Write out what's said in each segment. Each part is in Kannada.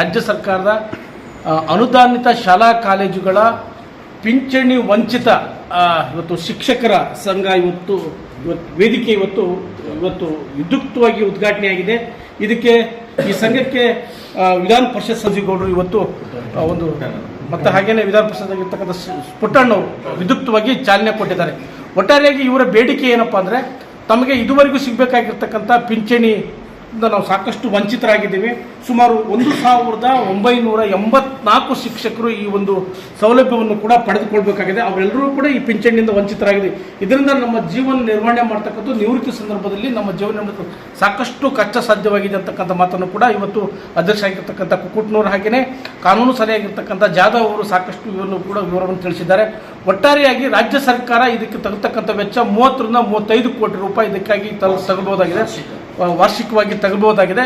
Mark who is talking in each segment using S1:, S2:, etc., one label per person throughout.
S1: ರಾಜ್ಯ ಸರ್ಕಾರದ ಅನುದಾನಿತ ಶಾಲಾ ಕಾಲೇಜುಗಳ ಪಿಂಚಣಿ ವಂಚಿತ ಇವತ್ತು ಶಿಕ್ಷಕರ ಸಂಘ ಇವತ್ತು ವೇದಿಕೆ ಇವತ್ತು ವಿದ್ಯುಕ್ತವಾಗಿ ಉದ್ಘಾಟನೆಯಾಗಿದೆ. ಇದಕ್ಕೆ ಈ ಸಂಘಕ್ಕೆ ವಿಧಾನ ಪರಿಷತ್ ಸಚಿವರುಗಳು ಇವತ್ತು ಒಂದು ಮತ್ತು ಹಾಗೇನೆ ವಿಧಾನ ಪರಿಷತ್ ಆಗಿರ್ತಕ್ಕಂಥ ಪುಟ್ಟಣ್ಣವರು ವಿದ್ಯುಕ್ತವಾಗಿ ಚಾಲನೆ ಕೊಟ್ಟಿದ್ದಾರೆ. ಒಟ್ಟಾರೆಯಾಗಿ ಇವರ ಬೇಡಿಕೆ ಏನಪ್ಪಾ ಅಂದರೆ, ತಮಗೆ ಇದುವರೆಗೂ ಸಿಗಬೇಕಾಗಿರ್ತಕ್ಕಂಥ ಪಿಂಚಣಿ ನಾವು ಸಾಕಷ್ಟು ವಂಚಿತರಾಗಿದ್ದೀವಿ. ಸುಮಾರು 1984 ಶಿಕ್ಷಕರು ಈ ಒಂದು ಸೌಲಭ್ಯವನ್ನು ಕೂಡ ಪಡೆದುಕೊಳ್ಬೇಕಾಗಿದೆ. ಅವರೆಲ್ಲರೂ ಕೂಡ ಈ ಪಿಂಚಣಿಯಿಂದ ವಂಚಿತರಾಗಿದೆ. ಇದರಿಂದ ನಮ್ಮ ಜೀವನ ನಿರ್ವಹಣೆ ಮಾಡ್ತಕ್ಕಂಥ ನಿವೃತ್ತಿ ಸಂದರ್ಭದಲ್ಲಿ ನಮ್ಮ ಜೀವನ ಸಾಕಷ್ಟು ಕಷ್ಟ ಸಾಧ್ಯವಾಗಿದೆ ಅಂತಕ್ಕಂಥ ಮಾತನ್ನು ಕೂಡ ಇವತ್ತು ಅಧ್ಯಕ್ಷ ಆಗಿರ್ತಕ್ಕಂಥ ಕುಕ್ಕುಟ್ನೂರು ಹಾಗೆಯೇ ಕಾನೂನು ಸಲಹೆಯಾಗಿರ್ತಕ್ಕಂಥ ಜಾಧವ್ ಅವರು ಸಾಕಷ್ಟು ವಿವರವನ್ನು ತಿಳಿಸಿದ್ದಾರೆ. ಒಟ್ಟಾರೆಯಾಗಿ ರಾಜ್ಯ ಸರ್ಕಾರ ಇದಕ್ಕೆ ತಗತಕ್ಕಂಥ ವೆಚ್ಚ 30 ರಿಂದ 35 ಕೋಟಿ ರೂಪಾಯಿ ಇದಕ್ಕಾಗಿ ತಗಬಹುದಾಗಿದೆ, ವಾರ್ಷಿಕವಾಗಿ ತಗಬಹುದಾಗಿದೆ.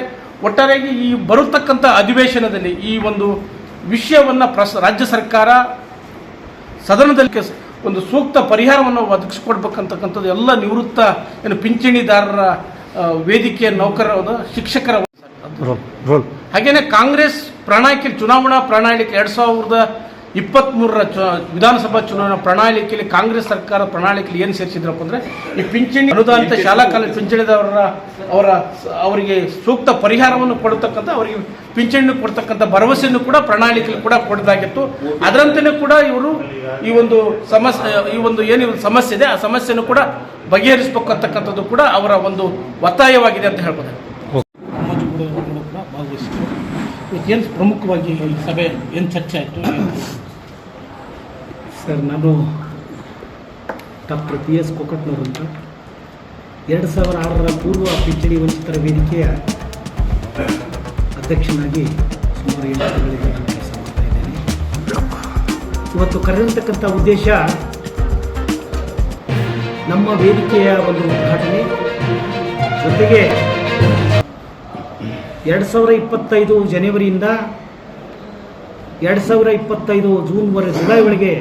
S1: ಒಟ್ಟಾರೆಯಾಗಿ ಈ ಬರತಕ್ಕಂಥ ಅಧಿವೇಶನದಲ್ಲಿ ಈ ಒಂದು ವಿಷಯವನ್ನು ರಾಜ್ಯ ಸರ್ಕಾರ ಸದನದಲ್ಲಿ ಒಂದು ಸೂಕ್ತ ಪರಿಹಾರವನ್ನು ಒದಗಿಸಿಕೊಡ್ಬೇಕಂತಕ್ಕಂಥದ್ದು ಎಲ್ಲ ನಿವೃತ್ತ ಪಿಂಚಣಿದಾರರ ವೇದಿಕೆಯ ನೌಕರರ ಶಿಕ್ಷಕರ ಹಾಗೇನೆ ಕಾಂಗ್ರೆಸ್ ಪ್ರಣಾಳಿಕೆ ಚುನಾವಣಾ ಪ್ರಣಾಳಿಕೆ 2023 ವಿಧಾನಸಭಾ ಚುನಾವಣಾ ಪ್ರಣಾಳಿಕೆಯಲ್ಲಿ ಕಾಂಗ್ರೆಸ್ ಸರ್ಕಾರ ಪ್ರಣಾಳಿಕೆಯಲ್ಲಿ ಏನು ಸೇರಿಸಿದ್ರಪ್ಪ ಅಂದರೆ, ಈ ಪಿಂಚಣಿ ಅನುದಾನಿತ ಶಾಲಾ ಕಾಲೇಜು ಪಿಂಚಣಿದವರ ಅವರಿಗೆ ಸೂಕ್ತ ಪರಿಹಾರವನ್ನು ಕೊಡತಕ್ಕಂಥ, ಅವರಿಗೆ ಪಿಂಚಣಿ ಕೊಡ್ತಕ್ಕಂಥ ಭರವಸೆಯನ್ನು ಕೂಡ ಪ್ರಣಾಳಿಕೆಯಲ್ಲಿ ಕೂಡ ಕೊಡದಾಗಿತ್ತು. ಅದರಂತೆಯೇ ಕೂಡ ಇವರು ಈ ಒಂದು ಸಮಸ್ಯೆ ಇದೆ, ಆ ಸಮಸ್ಯೆಯನ್ನು ಕೂಡ ಬಗೆಹರಿಸಬೇಕಂತಕ್ಕಂಥದ್ದು ಕೂಡ ಅವರ ಒಂದು ಒತ್ತಾಯವಾಗಿದೆ ಅಂತ ಹೇಳ್ಬೋದು. ಏನು ಪ್ರಮುಖವಾಗಿ ಈ ಸಭೆ ಏನು ಚರ್ಚೆ ಆಯಿತು
S2: ಸರ್? ನಾನು ಡಾಕ್ಟರ್ PS ಕುಕ್ಕುಟ್ನೂರು ಅಂತ 2006ರ ಪೂರ್ವ ಪಿಂಚಣಿ ವಂಚಿತರ ವೇದಿಕೆಯ ಅಧ್ಯಕ್ಷನಾಗಿ ಸುಮಾರು 8 ತಿಂಗಳಿಗೆ ನಾನು ಕೆಲಸ ಮಾಡ್ತಾ ಇದ್ದೇನೆ. ಇವತ್ತು ಕರೆದಿರ್ತಕ್ಕಂಥ ಉದ್ದೇಶ ನಮ್ಮ ವೇದಿಕೆಯ ಒಂದು ಉದ್ಘಾಟನೆ, ಜೊತೆಗೆ 2025 ಜನವರಿಯಿಂದ 2025 ಜುಲೈವರೆಗೆ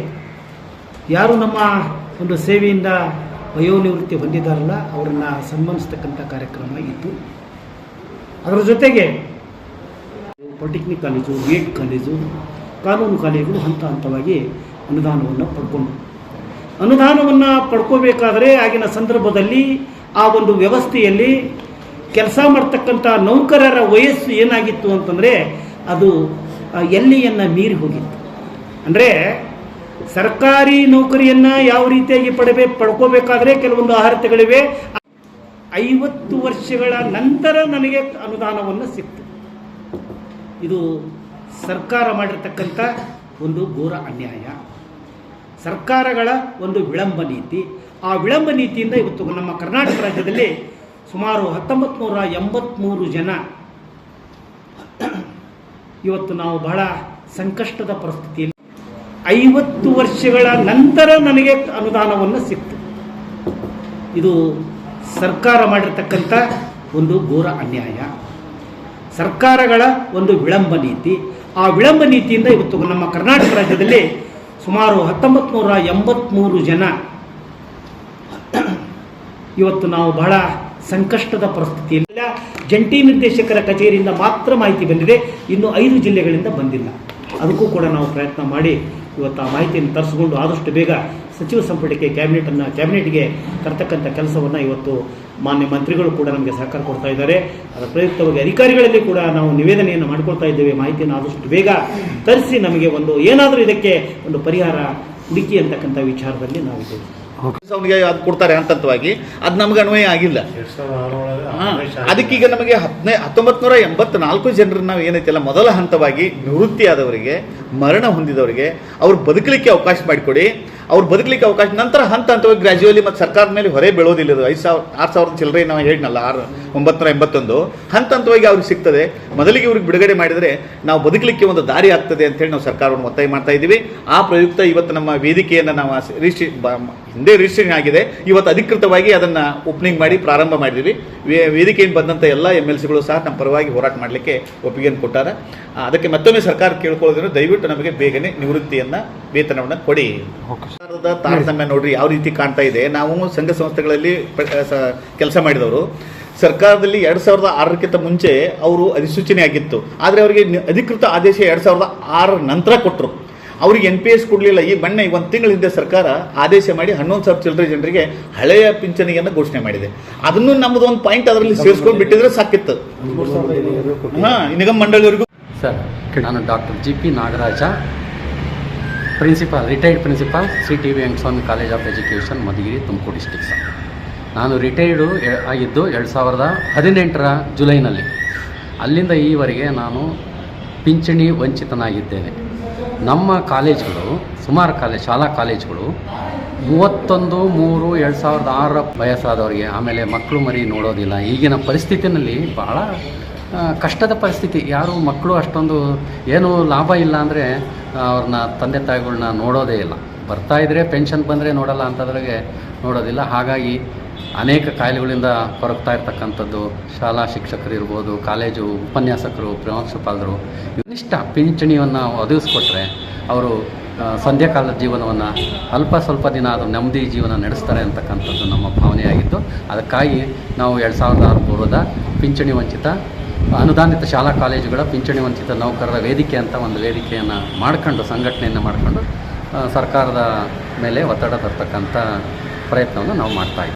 S2: ಯಾರು ನಮ್ಮ ಒಂದು ಸೇವೆಯಿಂದ ವಯೋನಿವೃತ್ತಿ ಹೊಂದಿದ್ದಾರಲ್ಲ ಅವರನ್ನು ಸನ್ಮಾನಿಸ್ತಕ್ಕಂಥ ಕಾರ್ಯಕ್ರಮ ಇತ್ತು. ಅದರ ಜೊತೆಗೆ ಪಾಲಿಟೆಕ್ನಿಕ್ ಕಾಲೇಜು, ಗೇಟ್ ಕಾಲೇಜು, ಕಾನೂನು ಕಾಲೇಜುಗಳು ಹಂತ ಹಂತವಾಗಿ ಅನುದಾನವನ್ನು ಪಡ್ಕೋಬೇಕಾದರೆ ಆಗಿನ ಸಂದರ್ಭದಲ್ಲಿ ಆ ಒಂದು ವ್ಯವಸ್ಥೆಯಲ್ಲಿ ಕೆಲಸ ಮಾಡ್ತಕ್ಕಂಥ ನೌಕರರ ವಯಸ್ಸು ಏನಾಗಿತ್ತು ಅಂತಂದರೆ ಅದು ಎಲ್ಲಿಯನ್ನು ಮೀರಿ ಹೋಗಿತ್ತು. ಅಂದರೆ ಸರ್ಕಾರಿ ನೌಕರಿಯನ್ನು ಯಾವ ರೀತಿಯಾಗಿ ಪಡ್ಕೋಬೇಕಾದ್ರೆ ಕೆಲವೊಂದು ಅರ್ಹತೆಗಳಿವೆ. 50 ವರ್ಷಗಳ ನಂತರ ನನಗೆ ಅನುದಾನವನ್ನು ಸಿಕ್ತು. ಇದು ಸರ್ಕಾರ ಮಾಡಿರ್ತಕ್ಕಂಥ ಒಂದು ಘೋರ ಅನ್ಯಾಯ, ಸರ್ಕಾರಗಳ ಒಂದು ವಿಳಂಬ ನೀತಿ. ಆ ವಿಳಂಬ ನೀತಿಯಿಂದ ಇವತ್ತು ನಮ್ಮ ಕರ್ನಾಟಕ ರಾಜ್ಯದಲ್ಲಿ ಸುಮಾರು 1983 ಜನ ಇವತ್ತು ನಾವು ಬಹಳ ಸಂಕಷ್ಟದ ಪರಿಸ್ಥಿತಿಯಲ್ಲಿ 50 ವರ್ಷಗಳ ನಂತರ ನನಗೆ ಅನುದಾನವನ್ನು ಸಿಕ್ತು. ಇದು ಸರ್ಕಾರ ಮಾಡಿರ್ತಕ್ಕಂಥ ಒಂದು ಘೋರ ಅನ್ಯಾಯ, ಸರ್ಕಾರಗಳ ಒಂದು ವಿಳಂಬ ನೀತಿ. ಆ ವಿಳಂಬ ನೀತಿಯಿಂದ ಇವತ್ತು ನಮ್ಮ ಕರ್ನಾಟಕ ರಾಜ್ಯದಲ್ಲಿ ಸುಮಾರು 1983 ಜನ ಇವತ್ತು ನಾವು ಬಹಳ ಸಂಕಷ್ಟದ ಪರಿಸ್ಥಿತಿಯಲ್ಲಿ. ಜಂಟಿ ನಿರ್ದೇಶಕರ ಕಚೇರಿಯಿಂದ ಮಾತ್ರ ಮಾಹಿತಿ ಬಂದಿದೆ, ಇನ್ನು 5 ಜಿಲ್ಲೆಗಳಿಂದ ಬಂದಿಲ್ಲ. ಅದಕ್ಕೂ ಕೂಡ ನಾವು ಪ್ರಯತ್ನ ಮಾಡಿ ಇವತ್ತು ಆ ಮಾಹಿತಿಯನ್ನು ತರಿಸಿಕೊಂಡು ಆದಷ್ಟು ಬೇಗ ಸಚಿವ ಸಂಪುಟಕ್ಕೆ ಕ್ಯಾಬಿನೆಟ್ಗೆ ತರ್ತಕ್ಕಂಥ ಕೆಲಸವನ್ನು ಇವತ್ತು ಮಾನ್ಯ ಮಂತ್ರಿಗಳು ಕೂಡ ನಮಗೆ ಸಹಕಾರ ಕೊಡ್ತಾ ಇದ್ದಾರೆ. ಅದರ ಪ್ರಯುಕ್ತವಾಗಿ ಅಧಿಕಾರಿಗಳಲ್ಲಿ ಕೂಡ ನಾವು ನಿವೇದನೆಯನ್ನು ಮಾಡಿಕೊಳ್ತಾ ಇದ್ದೇವೆ. ಮಾಹಿತಿಯನ್ನು ಆದಷ್ಟು ಬೇಗ ತರಿಸಿ ನಮಗೆ ಏನಾದರೂ ಇದಕ್ಕೆ ಒಂದು ಪರಿಹಾರ ಹುಡುಕಿ ಅಂತಕ್ಕಂಥ ವಿಚಾರದಲ್ಲಿ ನಾವಿದ್ದೇವೆ.
S3: ಅವನಿಗೆ ಅದು ಕೊಡ್ತಾರೆ ಹಂತವಾಗಿ, ಅದು ನಮ್ಗೆ ಅನ್ವಯ ಆಗಿಲ್ಲ. ಅದಕ್ಕೀಗ ನಮಗೆ 1984 ಜನರನ್ನ ನಾವು ಏನೈತಿಲ್ಲ, ಮೊದಲ ಹಂತವಾಗಿ ನಿವೃತ್ತಿ ಆದವರಿಗೆ, ಮರಣ ಹೊಂದಿದವರಿಗೆ ಅವ್ರು ಬದುಕಲಿಕ್ಕೆ ಅವಕಾಶ ಮಾಡಿಕೊಡಿ. ಅವ್ರು ಬದುಕಲಿಕ್ಕೆ ಅವಕಾಶ, ನಂತರ ಹಂತ ಹಂತವಾಗಿ ಗ್ರಾಜುವಲಿ ಮತ್ತು ಸರ್ಕಾರದ ಮೇಲೆ ಹೊರೆ ಬೀಳೋದಿಲ್ಲ. 6,000 ಚಿಲ್ಲರೆ ನಾವು ಹೇಳಿನಲ್ಲ, 981 ಹಂತ ಹಂತವಾಗಿ ಅವ್ರಿಗೆ ಸಿಗ್ತದೆ. ಮೊದಲಿಗೆ ಇವ್ರಿಗೆ ಬಿಡುಗಡೆ ಮಾಡಿದರೆ ನಾವು ಬದುಕಲಿಕ್ಕೆ ಒಂದು ದಾರಿ ಆಗ್ತದೆ ಅಂತೇಳಿ ನಾವು ಸರ್ಕಾರವನ್ನು ಒತ್ತಾಯ ಮಾಡ್ತಾ ಇದ್ದೀವಿ. ಆ ಪ್ರಯುಕ್ತ ಇವತ್ತು ನಮ್ಮ ವೇದಿಕೆಯನ್ನು ನಾವು ಹಿಂದೆ ರಿಜಿಸ್ಟ್ರೇಷನ್ ಆಗಿದೆ, ಇವತ್ತು ಅಧಿಕೃತವಾಗಿ ಅದನ್ನು ಓಪನಿಂಗ್ ಮಾಡಿ ಪ್ರಾರಂಭ ಮಾಡಿದ್ದೀವಿ. ವೇದಿಕೆಯಿಂದ ಬಂದಂಥ ಎಲ್ಲ MLCಗಳು ಸಹ ನಮ್ಮ ಪರವಾಗಿ ಹೋರಾಟ ಮಾಡಲಿಕ್ಕೆ ಒಪ್ಪಿಗೆಯನ್ನು ಕೊಟ್ಟಾರ. ಅದಕ್ಕೆ ಮತ್ತೊಮ್ಮೆ ಸರ್ಕಾರ ಕೇಳ್ಕೊಳ್ಳೋದ್ರೆ ದಯವಿಟ್ಟು ನಮಗೆ ಬೇಗನೆ ವೇತನವನ್ನು ಕೊಡಿ. ಸರ್ಕಾರದ ತಾರತಮ್ಯ ನೋಡ್ರಿ ಯಾವ ರೀತಿ ಕಾಣ್ತಾ ಇದೆ. ನಾವು ಸಂಘ ಸಂಸ್ಥೆಗಳಲ್ಲಿ ಕೆಲಸ ಮಾಡಿದವರು ಸರ್ಕಾರದಲ್ಲಿ 2006ಕ್ಕಿಂತ ಮುಂಚೆ ಅವರು ಅಧಿಸೂಚನೆ ಆಗಿತ್ತು, ಆದರೆ ಅವರಿಗೆ ಅಧಿಕೃತ ಆದೇಶ 2006 ನಂತರ ಕೊಟ್ಟರು. ಅವ್ರಿಗೆ NPS ಕೊಡಲಿಲ್ಲ. ಈ ಮೊನ್ನೆ 1 ತಿಂಗಳ ಹಿಂದೆ ಸರ್ಕಾರ ಆದೇಶ ಮಾಡಿ 11,000 ಚಿಲ್ಲರೆ ಜನರಿಗೆ ಹಳೆಯ ಪಿಂಚಣಿಯನ್ನು ಘೋಷಣೆ ಮಾಡಿದೆ. ಅದನ್ನು ನಮ್ಮದು ಒಂದು ಪಾಯಿಂಟ್ ಅದರಲ್ಲಿ ಸೇರಿಸ್ಕೊಂಡು ಬಿಟ್ಟಿದ್ರೆ ಸಾಕಿತ್ತು. ನಿಗಮ ಮಂಡಳಿಯವರಿಗೂ
S4: ಸರ್, ನಾನು doctor GP Nagaraj, principal, retired principal, CTV Venkataswamy college of education, Madhugiri, Tumakuru district. Sir, ನಾನು ರಿಟೈರ್ಡು ಆಗಿದ್ದು 2018 ಜುಲೈನಲ್ಲಿ. ಅಲ್ಲಿಂದ ಈವರೆಗೆ ನಾನು ಪಿಂಚಣಿ ವಂಚಿತನಾಗಿದ್ದೇನೆ. ನಮ್ಮ ಕಾಲೇಜ್ಗಳು, ಸುಮಾರು ಶಾಲಾ ಕಾಲೇಜ್ಗಳು 31/3/2006 ವಯಸ್ಸಾದವರಿಗೆ, ಆಮೇಲೆ ಮಕ್ಕಳು ಮರಿ ನೋಡೋದಿಲ್ಲ. ಈಗಿನ ಪರಿಸ್ಥಿತಿನಲ್ಲಿ ಭಾಳ ಕಷ್ಟದ ಪರಿಸ್ಥಿತಿ. ಯಾರು ಮಕ್ಕಳು ಅಷ್ಟೊಂದು ಏನು ಲಾಭ ಇಲ್ಲ ಅಂದರೆ ಅವ್ರನ್ನ ತಂದೆ ತಾಯಿಗಳನ್ನ ನೋಡೋದೇ ಇಲ್ಲ. ಬರ್ತಾಯಿದ್ರೆ ಪೆನ್ಷನ್ ಬಂದರೆ ನೋಡಲ್ಲ, ಅಂಥದ್ರಾಗೆ ನೋಡೋದಿಲ್ಲ. ಹಾಗಾಗಿ ಅನೇಕ ಕಾಯಿಲೆಗಳಿಂದ ಕೊರಗ್ತಾ ಇರ್ತಕ್ಕಂಥದ್ದು ಶಾಲಾ ಶಿಕ್ಷಕರು ಇರ್ಬೋದು, ಕಾಲೇಜು ಉಪನ್ಯಾಸಕರು, ಪ್ರಾಂಶುಪಾಲರು ಕನಿಷ್ಠ ಪಿಂಚಣಿಯನ್ನು ಒದಗಿಸ್ಕೊಟ್ರೆ ಅವರು ಸಂಧ್ಯಾಕಾಲದ ಜೀವನವನ್ನು ಸ್ವಲ್ಪ ದಿನ ಅದು ನೆಮ್ಮದಿ ಜೀವನ ನಡೆಸ್ತಾರೆ ಅಂತಕ್ಕಂಥದ್ದು ನಮ್ಮ ಭಾವನೆಯಾಗಿತ್ತು. ಅದಕ್ಕಾಗಿ ನಾವು 2006 ಪೂರ್ವದ ಪಿಂಚಣಿ ವಂಚಿತ ಅನುದಾನಿತ ಶಾಲಾ ಕಾಲೇಜುಗಳ ಪಿಂಚಣಿ ವಂಚಿತ ನೌಕರರ ವೇದಿಕೆ ಅಂತ ಒಂದು ವೇದಿಕೆಯನ್ನು ಮಾಡ್ಕೊಂಡು, ಸಂಘಟನೆಯನ್ನು ಮಾಡಿಕೊಂಡು ಸರ್ಕಾರದ ಮೇಲೆ ಒತ್ತಡ ತರ್ತಕ್ಕಂಥ ಪ್ರಯತ್ನವನ್ನು ನಾವು ಮಾಡ್ತಾಯಿದ್ದೀವಿ.